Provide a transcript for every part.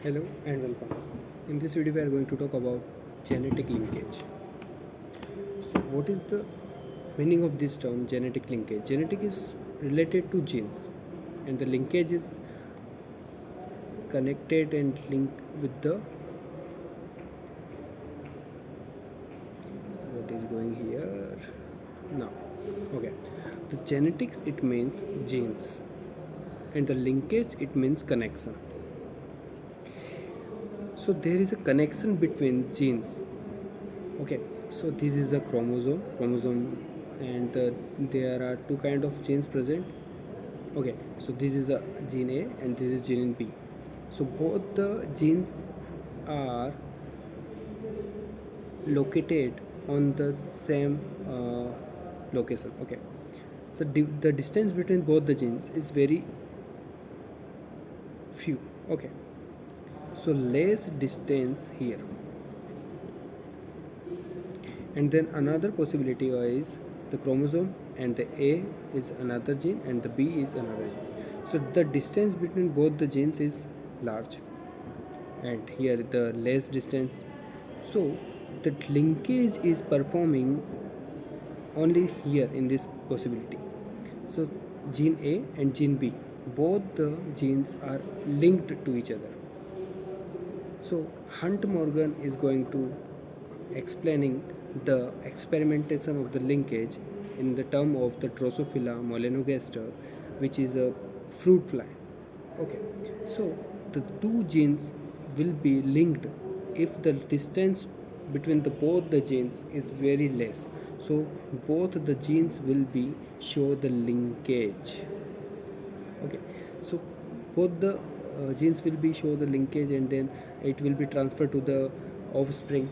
Hello and welcome. In this video, we are going to talk about genetic linkage. So, what is the meaning of this term genetic linkage? Genetic is related to genes, and the linkage is connected and linked with the what is going here now. Okay, the genetics it means genes, and the linkage it means connection. So, there is a connection between genes. Okay, so this is the chromosome, and there are two kind of genes present. Okay, so this is a gene A and this is gene B. So both the genes are located on the same location. Okay, so the distance between both the genes is very few. Okay, so less distance here. And then another possibility is the chromosome, and the A is another gene and the B is another gene. So the distance between both the genes is large, and here the less distance. So the linkage is performing only here in this possibility. So gene A and gene B, both the genes are linked to each other. So Hunt Morgan is going to explaining the experimentation of the linkage in the term of the Drosophila melanogaster, which is a fruit fly. Okay, so the two genes will be linked if the distance between the both the genes is very less. So both the genes will be show the linkage. Okay, so both the genes will be show the linkage, and then it will be transferred to the offspring.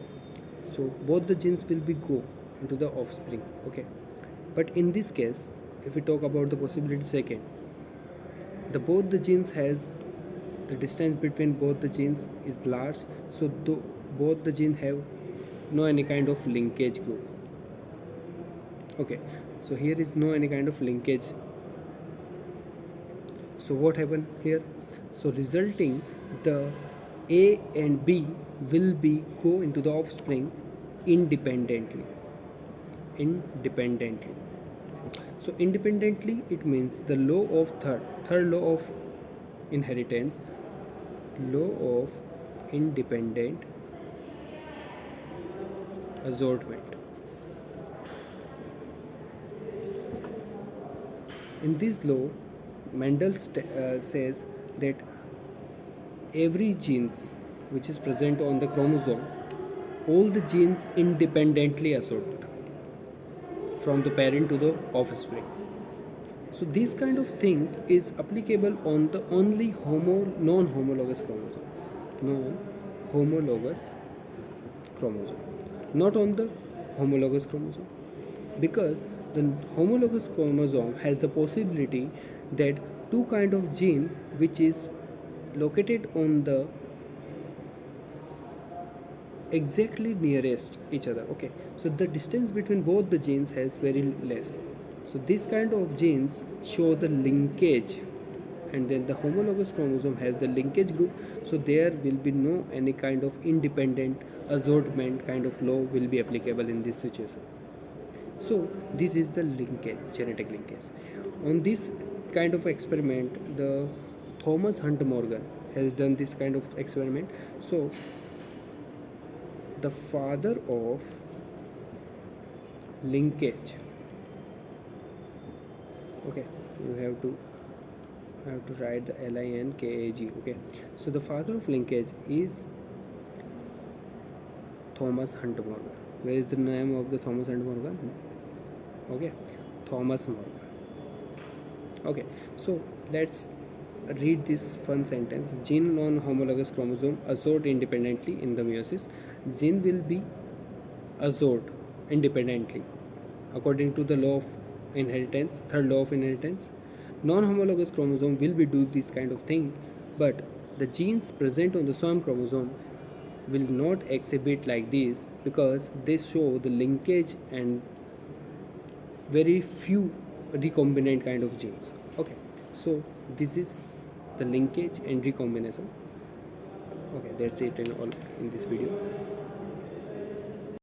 So both the genes will be go into the offspring. Okay, but in this case, if we talk about the possibility second, the both the genes has the distance between both the genes is large, so both the genes have no any kind of linkage group. Okay, so here is no any kind of linkage. So what happened here? So resulting the A and B will be go into the offspring independently. Independently. So independently it means the law of third law of inheritance, law of independent assortment. In this law, Mendel says that every genes which is present on the chromosome, all the genes independently assort from the parent to the offspring. So this kind of thing is applicable on the only non-homologous chromosome, non-homologous chromosome, not on the homologous chromosome, because the homologous chromosome has the possibility that two kind of gene which is located on the exactly nearest each other. Okay, so the distance between both the genes has very less. So this kind of genes show the linkage, and then the homologous chromosome has the linkage group, so there will be no any kind of independent assortment kind of law will be applicable in this situation. So this is the linkage, genetic linkage. On this kind of experiment, the Thomas Hunt Morgan has done this kind of experiment. So the father of linkage, okay, you have to write the linkage. Okay, so the father of linkage is Thomas Hunt Morgan. Where is the name of the Thomas Hunt Morgan? Okay, Thomas Morgan. Okay, so let's read this fun sentence. Gene non-homologous chromosome assort independently in the meiosis. Gene will be assort independently according to the law of inheritance, third law of inheritance. Non-homologous chromosome will be do this kind of thing, but the genes present on the same chromosome will not exhibit like this because they show the linkage and very few recombinant kind of genes. Okay, so this is the linkage and recombination. Okay, that's it in all in this video.